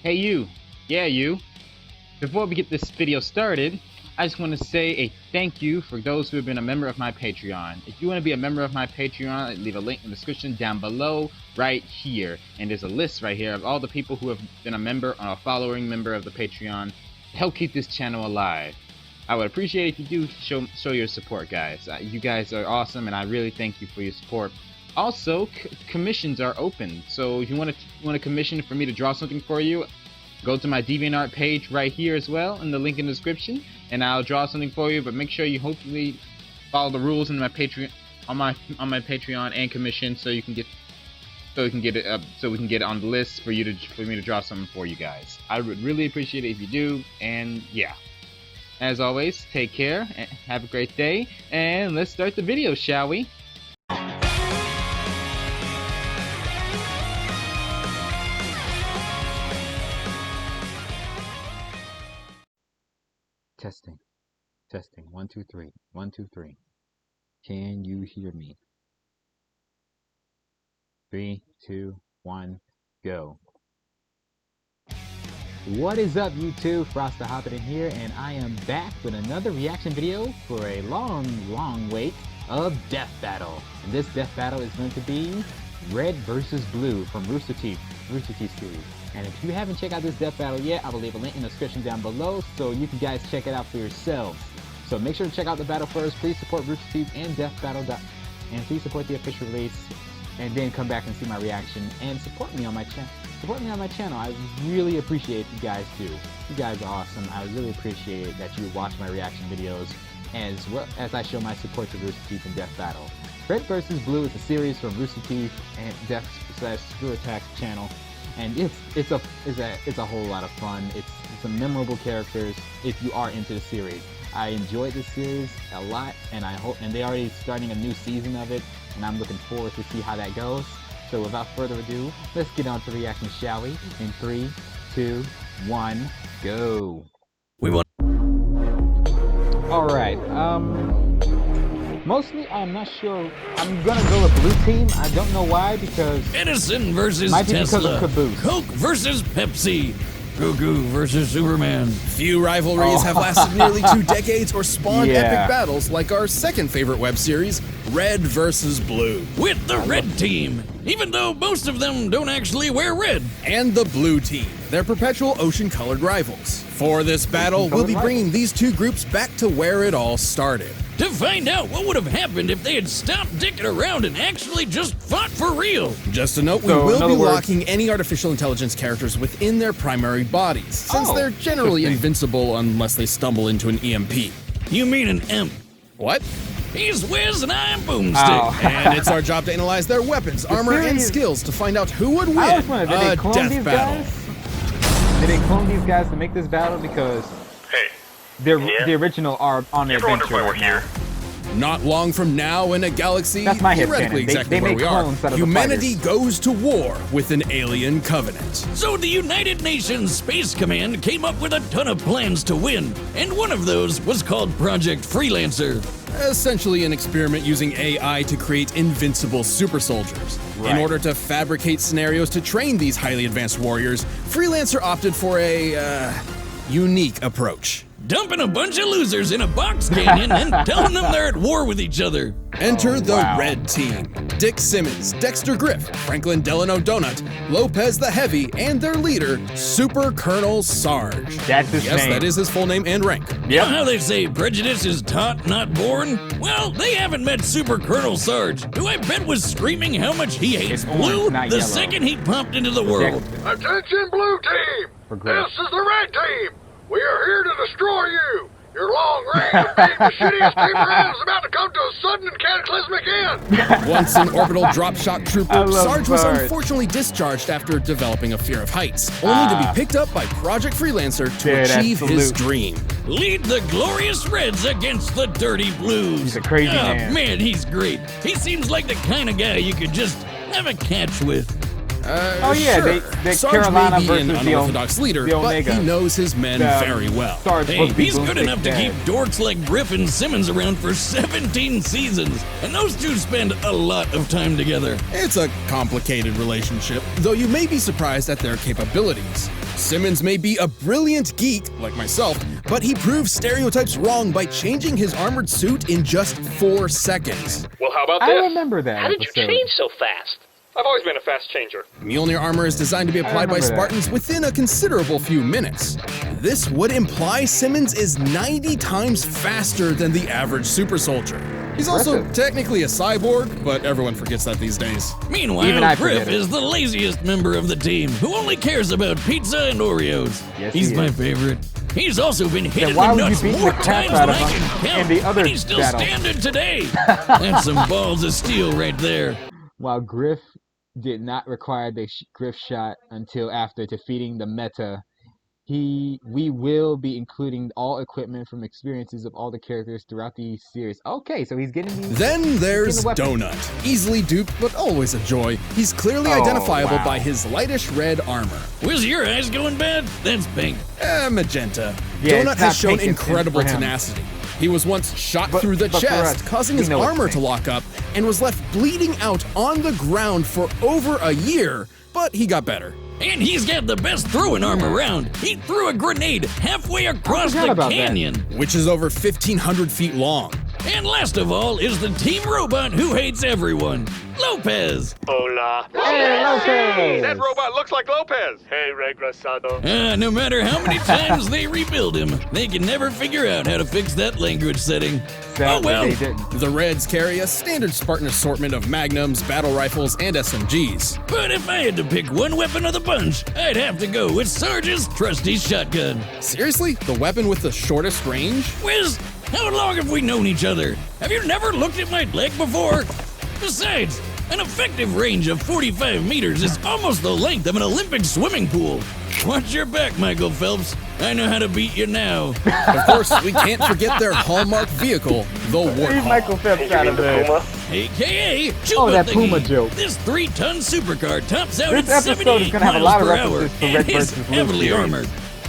Hey you, yeah you. Before we get this video started, I just want to say a thank you for those who have been a member of my Patreon. If you want to be a member of my Patreon, leave a link in the description down below right here. And there's a list right here of all the people who have been a member or a following member of the Patreon to help keep this channel alive. I would appreciate it if you do show your support, guys. You guys are awesome, and I really thank you for your support. Also, commissions are open, so if you want to commission for me to draw something for you, go to my DeviantArt page right here as well, in the link in the description, and I'll draw something for you. But make sure you hopefully follow the rules in my Patreon on my Patreon and commission, so we can get it on the list for me to draw something for you guys. I would really appreciate it if you do, and yeah. As always, take care, and have a great day, and let's start the video, shall we? Testing. 1, 2, 3. 1, 2, 3. Can you hear me? 3, 2, 1, go. What is up, YouTube? Rooster Hobidon here, and I am back with another reaction video for a long wait of Death Battle. And this Death Battle is going to be Red versus Blue from Rooster Teeth series. And if you haven't checked out this Death Battle yet, I will leave a link in the description down below so you can guys check it out for yourselves. So make sure to check out the battle first. Please support Rooster Teeth and Death Battle, and please support the official release, and then come back and see my reaction and support me on my channel. I really appreciate you guys do. You guys are awesome. I really appreciate that you watch my reaction videos as well as I show my support to Rooster Teeth and Death Battle. Red vs. Blue is a series from Rooster Teeth and Death/Screw Attack channel, and it's a whole lot of fun. It's some memorable characters if you are into the series. I enjoyed this series a lot, and they're already starting a new season of it, and I'm looking forward to see how that goes. So without further ado, let's get on to the reaction, shall we? In 3, 2, 1, go. Alright, mostly I'm not sure. I'm gonna go with blue team. I don't know why, because Edison versus might be Tesla, because of Caboose. Coke versus Pepsi, Goku versus Superman. Few rivalries have lasted nearly 2 decades or spawned epic battles like our second favorite web series, Red vs. Blue. With the red team, even though most of them don't actually wear red. And the blue team, their perpetual ocean-colored rivals. For this battle, we'll be bringing these two groups back to where it all started. To find out what would have happened if they had stopped dicking around and actually just fought for real. Just a note, we will be locking any artificial intelligence characters within their primary bodies, since they're generally invincible unless they stumble into an EMP. You mean an imp? What? He's Wiz and I'm Boomstick. And it's our job to analyze their weapons, armor, and skills to find out who would win a death battle. Did they clone these guys to make this battle? Because the original are on their adventure right now. Not long from now, in a galaxy theoretically exactly where we are, humanity goes to war with an alien covenant. So the United Nations Space Command came up with a ton of plans to win, and one of those was called Project Freelancer. Essentially an experiment using AI to create invincible super soldiers. In order to fabricate scenarios to train these highly advanced warriors, Freelancer opted for a unique approach. Dumping a bunch of losers in a box canyon and telling them they're at war with each other. Enter the red team. Dick Simmons, Dexter Griff, Franklin Delano Donut, Lopez the Heavy, and their leader, Super Colonel Sarge. That's his name. Yes, that is his full name and rank. You know how they say prejudice is taught, not born? Well, they haven't met Super Colonel Sarge, who I bet was screaming how much he hates blue the second he popped into the world. Attention, blue team! This is the red team! We are here to destroy you! Your long reign of being the shittiest team around is about to come to a sudden and cataclysmic end! Once an orbital drop shot trooper, Sarge was unfortunately discharged after developing a fear of heights, only to be picked up by Project Freelancer to achieve his dream. Lead the glorious Reds against the dirty Blues. He's a crazy man. Man, he's great. He seems like the kind of guy you could just have a catch with. Sure. the Sarge Carolina may be versus an unorthodox leader, but Omega. he knows his men very well. Hey, he's good enough to keep dorks like Griff and Simmons around for 17 seasons, and those two spend a lot of time together. It's a complicated relationship, though you may be surprised at their capabilities. Simmons may be a brilliant geek, like myself, but he proves stereotypes wrong by changing his armored suit in just 4 seconds. Well, how about I this? remember that. How did you episode. change so fast? I've always been a fast changer. Mjolnir armor is designed to be applied by remember that. Spartans within a considerable few minutes. This would imply Simmons is 90 times faster than the average super soldier. He's also Impressive. technically a cyborg, but everyone forgets that these days. Even I Meanwhile, forget Griff it. is the laziest member of the team, who only cares about pizza and Oreos. Yes, He's he my is. favorite. He's also been hit in why the would you nuts beat more the crap times out than of I him can count, in the other and he's still battle? standing today. That's some balls of steel right there. While Griff did not require the Griff shot until after defeating the meta, we will be including all equipment from experiences of all the characters throughout the series. Okay, so he's getting these. Then there's the weapon. Donut. Easily duped, but always a joy. He's clearly Oh, identifiable wow. by his lightish red armor. Was your eyes going bad? That's pink. Magenta. Yeah, Donut it's has not shown pink, it's incredible for him. tenacity. He was once shot But- through the but for chest, us, causing we his know it's armor to pink. lock up, and was left bleeding out on the ground for over a year, but he got better. And he's got the best throwing arm around. He threw a grenade halfway across forgot the about that. canyon. Which is over 1,500 feet long. And last of all is the team robot who hates everyone, Lopez. Hola. Hey, Lopez! That robot looks like Lopez. Hey, regresado. No matter how many times they rebuild him, they can never figure out how to fix that language setting. Sadly, Oh well. they didn't. The Reds carry a standard Spartan assortment of magnums, battle rifles, and SMGs. But if I had to pick one weapon of the bunch, I'd have to go with Sarge's trusty shotgun. Seriously? The weapon with the shortest range? Wiz, how long have we known each other? Have you never looked at my leg before? Besides, an effective range of 45 meters is almost the length of an Olympic swimming pool. Watch your back, Michael Phelps. I know how to beat you now. Of course, we can't forget their hallmark vehicle, the Leave Warthog. Michael Phelps out of there. AKA Chupa Oh, that Thingy. Puma joke. This 3-ton supercar tops out This at episode 78 is gonna have a miles lot of per hour references to and Red is versus Blue heavily series. armored.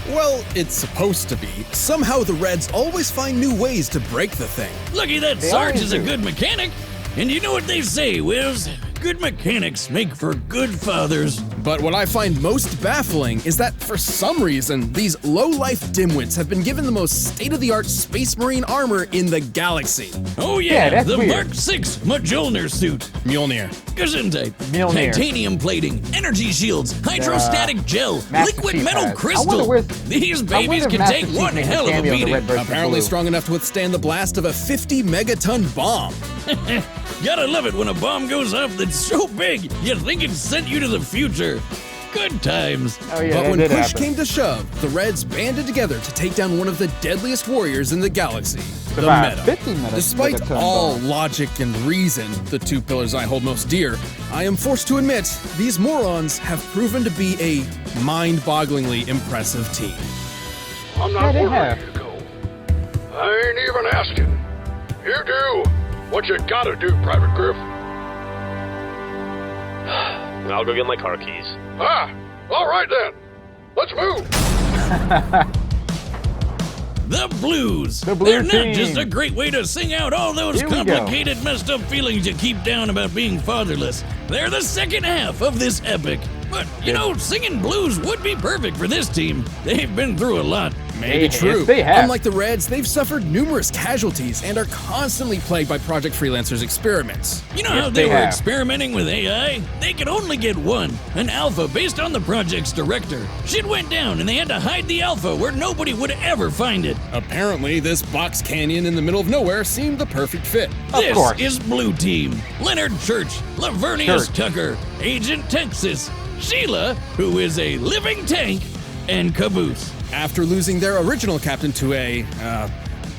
Well, it's supposed to be. Somehow the Reds always find new ways to break the thing. Lucky that They Sarge always is a do. good mechanic. And you know what they say, Wiz? Good mechanics make for good fathers. But what I find most baffling is that for some reason, these low-life dimwits have been given the most state-of-the-art Space Marine armor in the galaxy. Oh Yeah, yeah, that's the weird. Mark 6 Mjolnir suit. Mjolnir. Gesundheit. Mjolnir. Titanium plating, energy shields, hydrostatic gel, Master liquid Chief metal has. I crystal. wonder where- These I babies wonder if can Master take Chief one makes a hell of a cameo in the beating. Red versus Apparently Blue. strong enough to withstand the blast of a 50-megaton bomb. Gotta love it when a bomb goes off that's so big you think it sent you to the future. Good times. Oh yeah, But that when did push happen. came to shove, the Reds banded together to take down one of the deadliest warriors in the galaxy, the Survived. Meta. 50 meta- Despite megaton all bomb. logic and reason, the two pillars I hold most dear, I am forced to admit these morons have proven to be a mind-bogglingly impressive team. I'm Yeah, not they ordering have. you to go. I ain't even asking. You do what you gotta do, Private Griff. I'll go get my car keys. Ah, all right then. Let's move. The Blues. The Blue They're not team. just a great way to sing out all those Here we go. complicated, messed up feelings you keep down about being fatherless. They're the second half of this epic. But, you know, singing blues would be perfect for this team. They've been through a lot. Maybe Yes, true. they have. Unlike the Reds, they've suffered numerous casualties and are constantly plagued by Project Freelancer's experiments. You know Yes, how they they were have. experimenting with AI? They could only get one, an alpha based on the project's director. Shit went down and they had to hide the alpha where nobody would ever find it. Apparently, this box canyon in the middle of nowhere seemed the perfect fit. Of This course. is Blue Team. Leonard Church, Lavernius Church. Tucker, Agent Texas, Sheila, who is a living tank, and Caboose. After losing their original captain to a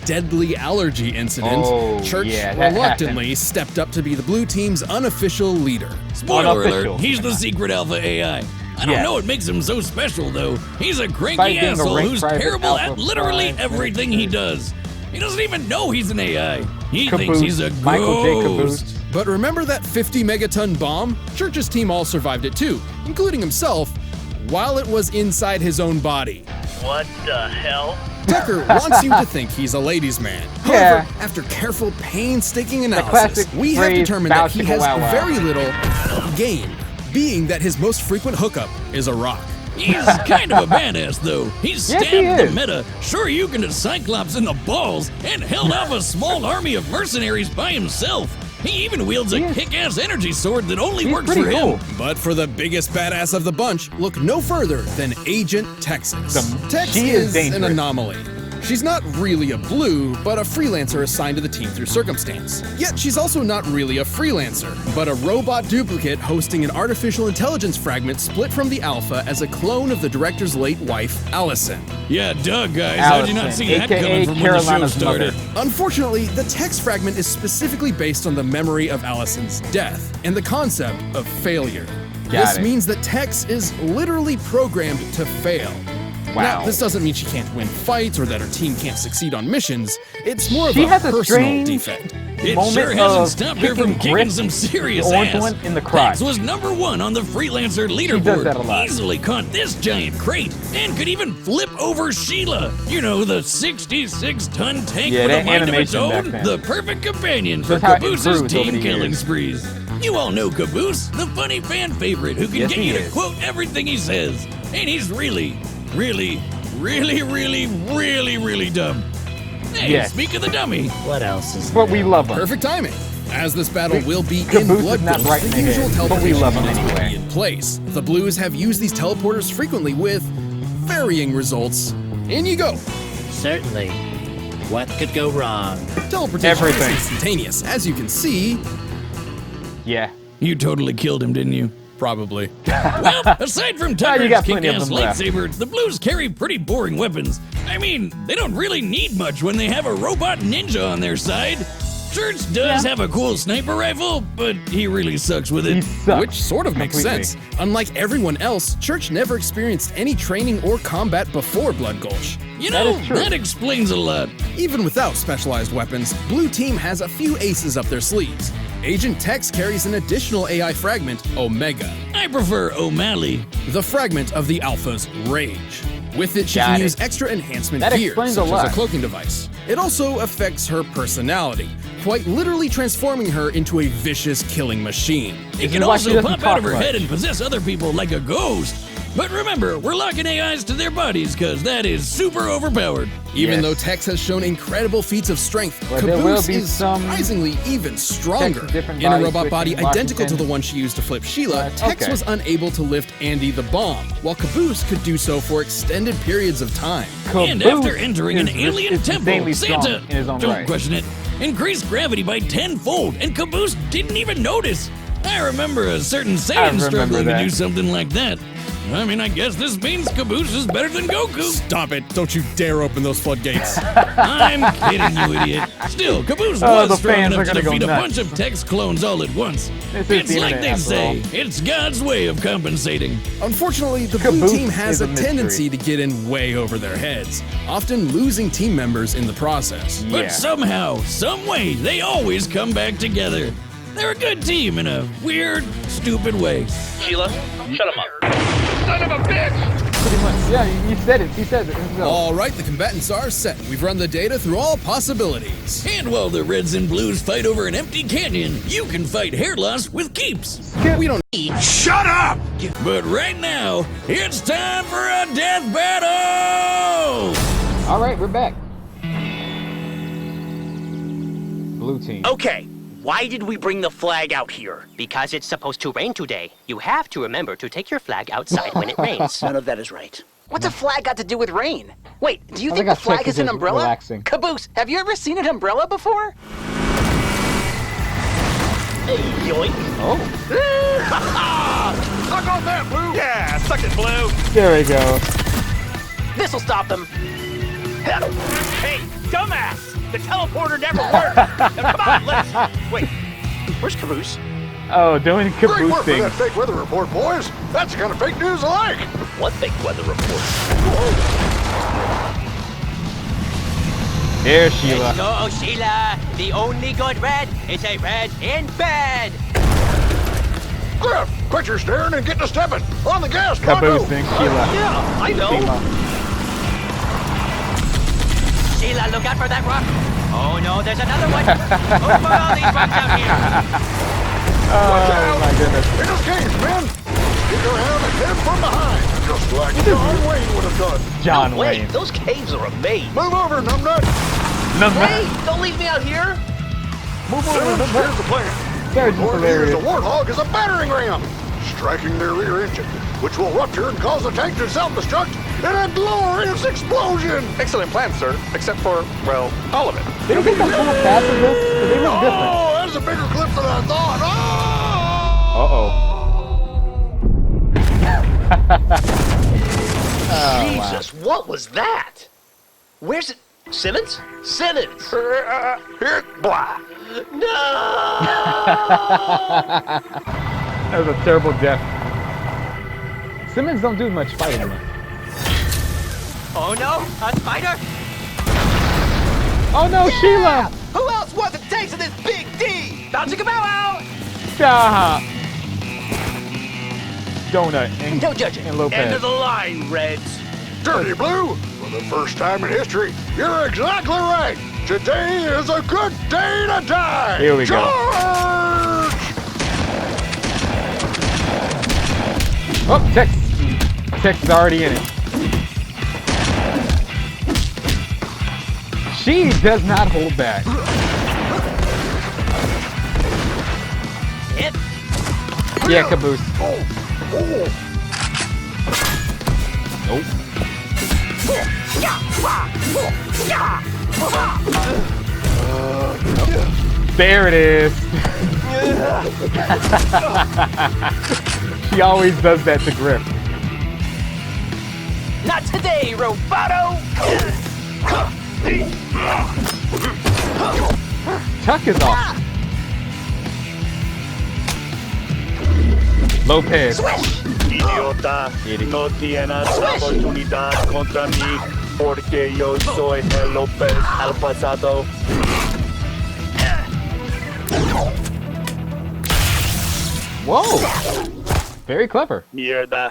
deadly allergy incident, Oh, Church yeah, that reluctantly stepped up to be the Blue Team's unofficial leader. Spoiler Unofficial. alert, he's the secret alpha AI. I don't Yeah. know what makes him so special, though. He's a By cranky being a asshole ranked who's private terrible alpha at literally prime everything he does. He doesn't even know he's an AI. He thinks Caboose. he's a Michael J. ghost. Caboose. But remember that 50 megaton bomb? Church's team all survived it too. including himself, while it was inside his own body. What the hell? Tucker wants you to think he's a ladies' man. Yeah. However, after careful, painstaking classic analysis, we have phrase, determined that he has wow, wow. very little game, being that his most frequent hookup is a rock. He's kind of a badass, though. He Yes, stabbed he the is. meta, sure you can Cyclops in the balls, and held off a small army of mercenaries by himself. He even wields a kick-ass energy sword that only He's works pretty for him. cool. But for the biggest badass of the bunch, look no further than Agent Texas. Tex she is an dangerous. anomaly. She's not really a blue, but a freelancer assigned to the team through circumstance. Yet she's also not really a freelancer, but a robot duplicate hosting an artificial intelligence fragment split from the alpha as a clone of the director's late wife, Allison. Yeah, duh, guys. How'd you not Allison, see that aka coming from Carolina's when the show started? mother. Unfortunately, the text fragment is specifically based on the memory of Allison's death and the concept of failure. Got This it. means that Tex is literally programmed to fail. Wow. Now, this doesn't mean she can't win fights or that her team can't succeed on missions. It's more of She a has a personal strange defect. It moment sure hasn't of stopped her from kicking kicking Grit, some serious the orange ass. one, in the crotch. Tex was #1 on the freelancer does leaderboard. that a lot. Easily caught this giant crate and could even flip over Sheila. You know, the 66-ton tank Yeah, with a that mind of its animation back own. then. The perfect companion for That's how it Caboose's improves over team the killing years. sprees. You all know Caboose, the funny fan favorite who can Yes, get he you to is. quote everything he says. And he's really, really, really, really, really, really dumb. Hey, Yes. speak of the dummy. What else is But we love him. Perfect timing. As this battle will be in Caboose is Blood not Ghost, bright in the the usual head, but we teleportation love him is anyway. already in place. The Blues have used these teleporters frequently with varying results. In you go. Certainly. What could go wrong? Teleportation Everything. is instantaneous. As you can see, Yeah. You totally killed him, didn't you? probably. Well, aside from you Tucker's got plenty of kick-ass them left. lightsaber, the Blues carry pretty boring weapons. I mean, they don't really need much when they have a robot ninja on their side. Church does have a cool sniper rifle, but he really sucks with He it. sucks. Which sort of makes Completely. sense. Unlike everyone else, Church never experienced any training or combat before Blood Gulch. You That know, is true. that explains a lot. Even without specialized weapons, Blue Team has a few aces up their sleeves. Agent Tex carries an additional AI fragment, Omega, I prefer O'Malley. the fragment of the Alpha's rage. With it, she Got can it. use extra enhancement That gear, explains a such as lot. a cloaking device. It also affects her personality, quite literally transforming her into a vicious killing machine. It This can is why she also doesn't pop out talk of her much. head and possess other people like a ghost. But remember, we're locking AIs to their bodies because that is super overpowered. Even Yes. though Tex has shown incredible feats of strength, But there will Caboose be is some surprisingly even stronger. Tex's different In a body robot body switching, identical to Washington. the one she used to flip Sheila, Right, Tex okay. was unable to lift Andy the bomb, while Caboose could do so for extended periods of time. And Caboose after entering an is- alien is temple, insanely strong Santa, in his own don't right. question it, increased gravity by 10-fold, and Caboose didn't even notice. I remember a certain Saiyan remember struggling that. to do something like that. I mean, I guess this means Caboose is better than Goku. Stop it! Don't you dare open those floodgates. I'm kidding, you idiot. Still, Caboose Oh, the was strong fans enough are to gonna go defeat a nuts. bunch of Tex clones all at once. This is It's the like internet, they after say, all. it's God's way of compensating. Unfortunately, the Caboose Blue Team has is a a mystery. tendency to get in way over their heads, often losing team members in the process. Yeah. But somehow, some way, they always come back together. They're a good team in a weird, stupid way. Sheila, shut him up. Son of a bitch! Pretty much. Yeah, you said it. He says it himself. All right, the combatants are set. We've run the data through all possibilities. And while the Reds and Blues fight over an empty canyon, you can fight hair loss with keeps. We don't Shut up! But right now, it's time for a death battle! All right, we're back. Blue team. Okay, why did we bring the flag out here? Because it's supposed to rain today. You have to remember to take your flag outside when it rains. None of that is right. What's a flag got to do with rain? Wait, do you I think think the I flag checked is an it as umbrella? relaxing. Caboose, have you ever seen an umbrella before? Hey, yoink. Oh, Suck on that, Blue! Yeah, suck it, Blue. there we go. This'll stop them. Hey, dumbass! The teleporter never worked. Now, come on, let's... Wait, where's Caboose? Oh, doing Great caboose work for things. that fake weather report, boys. That's the kind of fake news I like. What fake weather report? There, Sheila. So, Sheila, the only good red is a red in bed. Griff, Quit your staring and get to stepping. On the gas, Caboose Bronco. and Sheila. Yeah, I know. Sheila, look out for that rock. Oh no, there's another one. Look for all these rocks out here. Oh my goodness. In his cage, men. Get around and hit him from behind. Just like John Wayne would have done. John No way, Wayne. those caves are a maze. Move over, numbnut. Hey, don't leave me out here. Move over, numbnut. Here's the plan. Sergeant's Or here's hilarious. a warthog is a battering ram, striking their rear engine, which will rupture and cause the tank to self-destruct in a glorious explosion. Excellent plan, sir. Except for, well, all of it. They don't think I'm full of fast in this? 'Cause they look different. Oh, that's a bigger clip than I thought. Uh-oh. Jesus, what was that? Where's it? Simmons? Simmons! Here, blah. No! That was a terrible death. Simmons don't do much fighting though. Oh no, a spider. Oh no, Sheila! Who else wants a taste of this big D? Bouncing him out! Stop! Donut and, No judging. and Lopez. End of the line, Reds. Dirty Blue, for the first time in history, you're exactly right. Today is a good day to die. Here we go. Charge! Oh, Tex! Tex is already in it. She does not hold back. Hit. Yeah, Caboose. Nope. There it is. She always does that to Griff. Not today, Roboto! Chuck is off. Lopez. Idiota, no tienes oportunidad contra mí, porque yo soy el López al pasado. Whoa. Very clever. Mierda.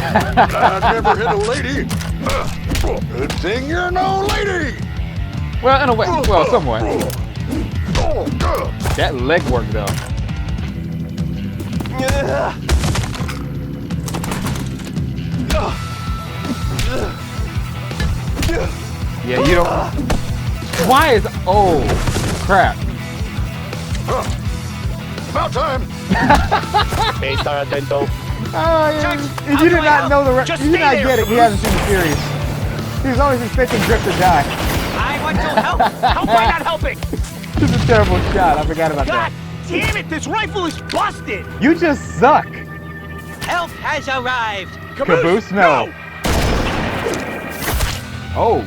I've never hit a lady. Good thing you're no lady. Well, in a way. Well, somewhat. That leg work, though. Yeah, you don't. Why is. Oh, crap. About time. Estar atento. You did not know the. Just You did stay not there, get it. He hasn't seen the series. He's always expecting Griff to die. I want to help. How am I not helping? This is a terrible shot. I forgot about God that. damn it, this rifle is busted! You just suck. Help has arrived. Caboose, no. Oh,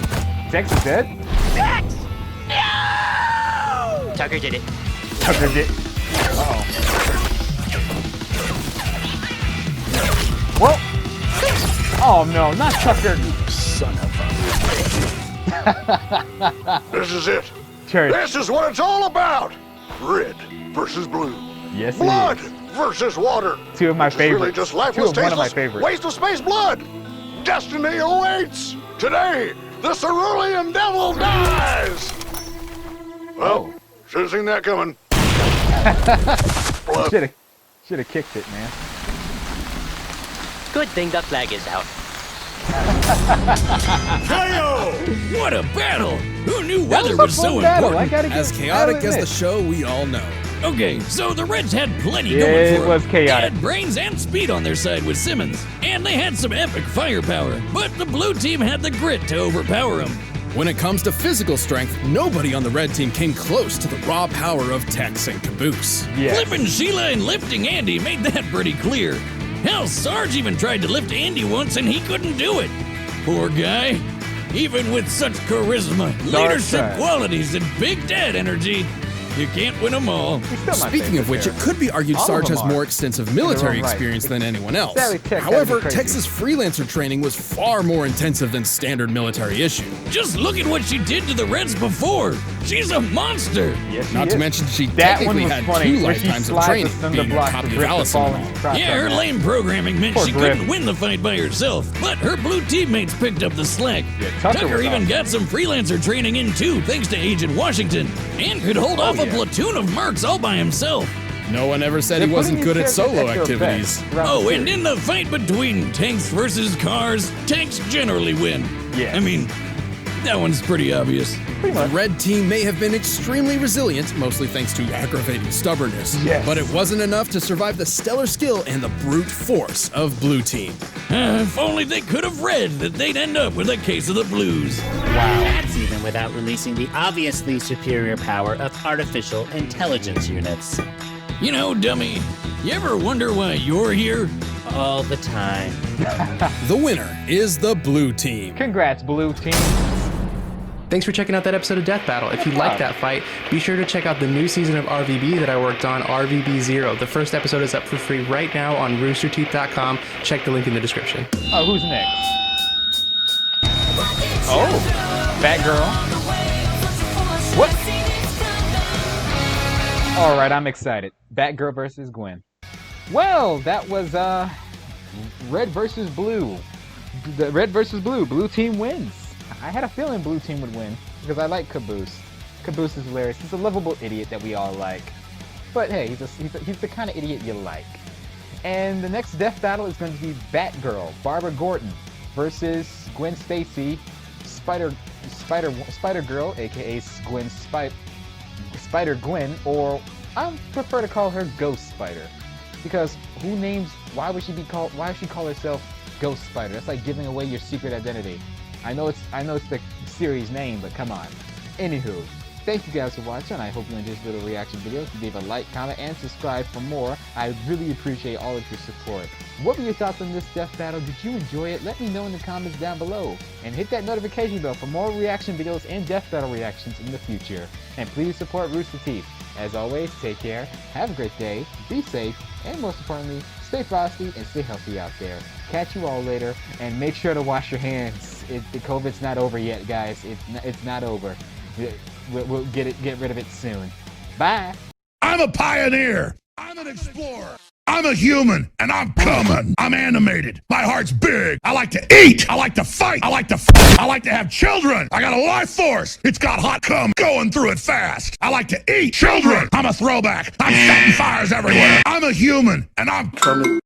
Tex is dead? Dex! No! Tucker did it. Tucker did. Uh-oh. Well. Oh no, not Tucker. Son of a... This is it. Church. This is what it's all about. Red versus blue. Yes, it Blood is. versus water. Two of my Which is really favorites. just Two lifeless, of one of my tasteless, favorites. waste of space blood. Destiny awaits. Today, the Cerulean Devil dies. Well, should have seen that coming. Blood. Should have kicked it, man. Good thing the flag is out. What a battle! Who knew That weather was a was so fun battle. I important? gotta As give- chaotic gotta as the admit. show we all know. Okay, so the Reds had plenty Yeah, going it for was them. chaotic. They had brains and speed on their side with Simmons, and they had some epic firepower. But the blue team had the grit to overpower them. When it comes to physical strength, nobody on the red team came close to the raw power of Tex and Caboose. Yes. Flipping Sheila and lifting Andy made that pretty clear. Hell, Sarge even tried to lift Andy once and he couldn't do it. Poor guy. Even with such charisma, leadership tried. qualities, and big dad energy, You can't win them all. Speaking of which, it could be argued Sarge has more extensive military experience than anyone else. However, Tex's freelancer training was far more intensive than standard military issue. Just look at what she did to the Reds before. She's a monster. Not to mention she technically had 2 lifetimes of training, being a copy of Allison and all. Yeah, her lame programming meant she couldn't win the fight by herself, but her blue teammates picked up the slack. Tucker even got some freelancer training in too, thanks to Agent Washington, and could hold off a platoon of mercs all by himself. No one ever said he wasn't good at solo activities. Oh, and in the fight between tanks versus cars, tanks generally win. Yeah. I mean, that one's pretty obvious. The red team may have been extremely resilient, mostly thanks to aggravating stubbornness, but it wasn't enough to survive the stellar skill and the brute force of blue team. If only they could have read that they'd end up with a case of the blues. Wow. That's even without releasing the obviously superior power of artificial intelligence units. You know, dummy, you ever wonder why you're here? All the time. The winner is the blue team. Congrats, blue team. Thanks for checking out that episode of Death Battle. If you liked that fight, be sure to check out the new season of RVB that I worked on, RVB 0. The first episode is up for free right now on roosterteeth.com. Check the link in the description. Oh, who's next? Oh, Batgirl. What? All right, I'm excited. Batgirl versus Gwen. Well, that was red versus blue. The red versus blue. Blue team wins. I had a feeling blue team would win because I like Caboose. Caboose is hilarious. He's a lovable idiot that we all like. But hey, he's the kind of idiot you like. And the next death battle is going to be Batgirl, Barbara Gordon, versus Gwen Stacy, Spider Girl, aka Gwen Spider Gwen, or I prefer to call her Ghost Spider, because why would she call herself Ghost Spider? That's like giving away your secret identity. I know it's the series name, but come on. Anywho, thank you guys for watching. I hope you enjoyed this little reaction video. Leave a like, comment, and subscribe for more. I really appreciate all of your support. What were your thoughts on this death battle? Did you enjoy it? Let me know in the comments down below. And hit that notification bell for more reaction videos and death battle reactions in the future. And please support Rooster Teeth. As always, take care, have a great day, be safe, and most importantly, stay frosty and stay healthy out there. Catch you all later, and make sure to wash your hands. The COVID's not over yet, guys. It's not over. We'll get rid of it soon. Bye. I'm a pioneer. I'm an explorer. I'm a human, and I'm coming. I'm animated. My heart's big. I like to eat. I like to fight. I like to I like to have children. I got a life force. It's got hot cum going through it fast. I like to eat children. I'm a throwback. I'm setting fires everywhere. I'm a human, and I'm coming.